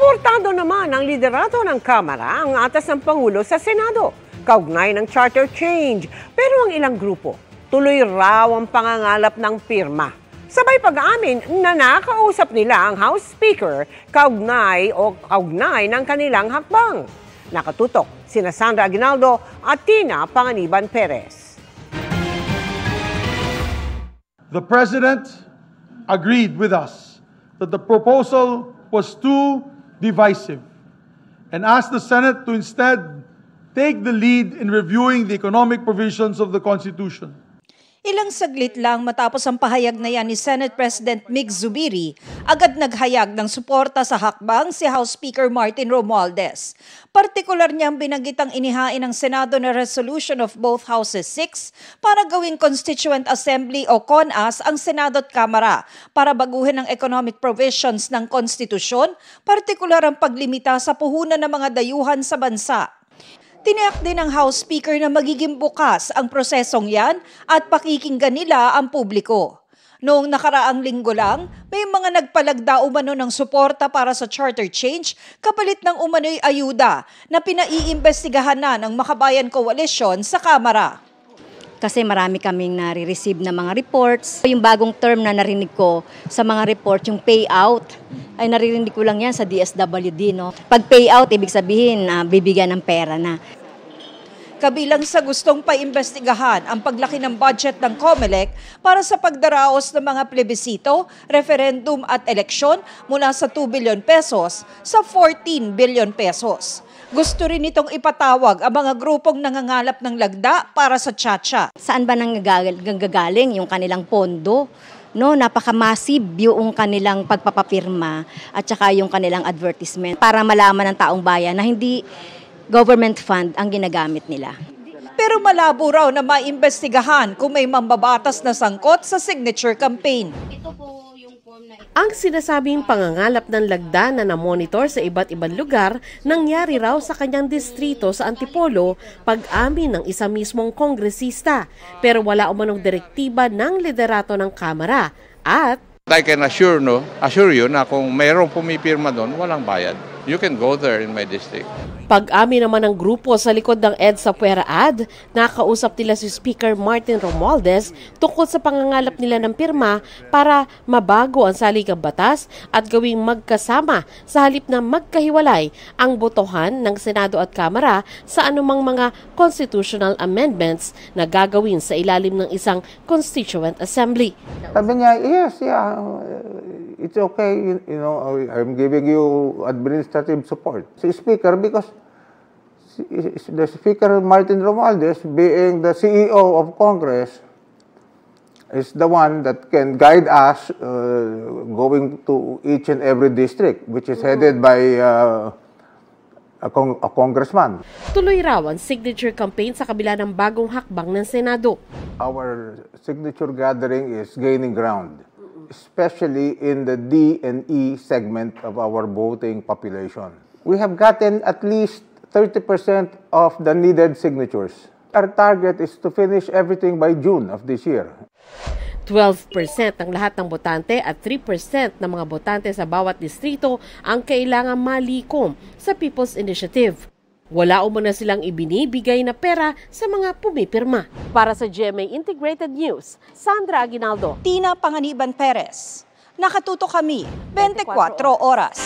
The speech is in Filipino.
Suportado naman ang liderato ng Kamara ang atas ng Pangulo sa Senado, kaugnay ng charter change. Pero ang ilang grupo, tuloy raw ang pangangalap ng pirma. Sabay pag-aamin na nakausap nila ang House Speaker kaugnay ng kanilang hakbang. Nakatutok sina Sandra Aguinaldo at Tina Panganiban Perez. The President agreed with us that the proposal was too divisive and asked the Senate to instead take the lead in reviewing the economic provisions of the Constitution. Ilang saglit lang matapos ang pahayag na yan ni Senate President Mig Zubiri, agad naghayag ng suporta sa hakbang si House Speaker Martin Romualdez. Partikular niyang binanggitang inihain ng Senado na resolution of both Houses 6 para gawing Constituent Assembly o CONAS ang Senado at Kamara para baguhin ang economic provisions ng konstitusyon, partikular ang paglimita sa puhunan ng mga dayuhan sa bansa. Tiniyak din ng House Speaker na magiging bukas ang prosesong yan at pakikinggan nila ang publiko. Noong nakaraang linggo lang, may mga nagpalagda umano ng suporta para sa charter change kapalit ng umano'y ayuda na pinaiimbestigahan na ng Makabayan Coalition sa Kamara. Kasi marami kaming nare-receive na mga reports. Yung bagong term na narinig ko sa mga report, yung payout, ay naririnig ko lang yan sa DSWD. No? Pag payout, ibig sabihin, bibigyan ng pera na. Kabilang sa gustong paimbestigahan ang paglaki ng budget ng COMELEC para sa pagdaraos ng mga plebisito, referendum at eleksyon mula sa 2 billion pesos sa 14 billion pesos. Gusto rin itong ipatawag ang mga grupong nangangalap ng lagda para sa tsa-tsa. Saan ba nanggagaling yung kanilang pondo? No, napaka-massive yung kanilang pagpapapirma at saka yung kanilang advertisement para malaman ng taong bayan na hindi government fund ang ginagamit nila. Pero malabo raw na maimbestigahan kung may mambabatas na sangkot sa signature campaign. Ang sinasabing pangangalap ng lagda na namonitor sa iba't ibang lugar nangyari raw sa kanyang distrito sa Antipolo pag-amin ng isa mismong kongresista. Pero wala umanong direktiba ng liderato ng Kamara at I can assure you na kung mayroong pumipirma doon, walang bayad. You can go there in my district. Pag-amin naman ng grupo sa likod ng EDSA Puera Ad, nakausap nila si Speaker Martin Romualdez tungkol sa pangangalap nila ng pirma para mabago ang saligang batas at gawing magkasama sa halip na magkahiwalay ang botohan ng Senado at Kamara sa anumang mga constitutional amendments na gagawin sa ilalim ng isang Constituent Assembly. Sabi niya, yes, it's okay, I'm giving you administrative support. Si Speaker, because the Speaker Martin Romualdez, being the CEO of Congress, is the one that can guide us going to each and every district, which is headed by a congressman. Tuloy raw ang signature campaign sa kabila ng bagong hakbang ng Senado. Our signature gathering is gaining ground, especially in the D and E segment of our voting population. We have gotten at least 30% of the needed signatures. Our target is to finish everything by June of this year. 12% ng lahat ng botante at 3% ng mga botante sa bawat distrito ang kailangan malikom sa People's Initiative. Wala umano silang ibinibigay na pera sa mga pumipirma. Para sa GMA Integrated News, Sandra Aguinaldo. Tina Panganiban Perez. Nakatuto kami 24 oras.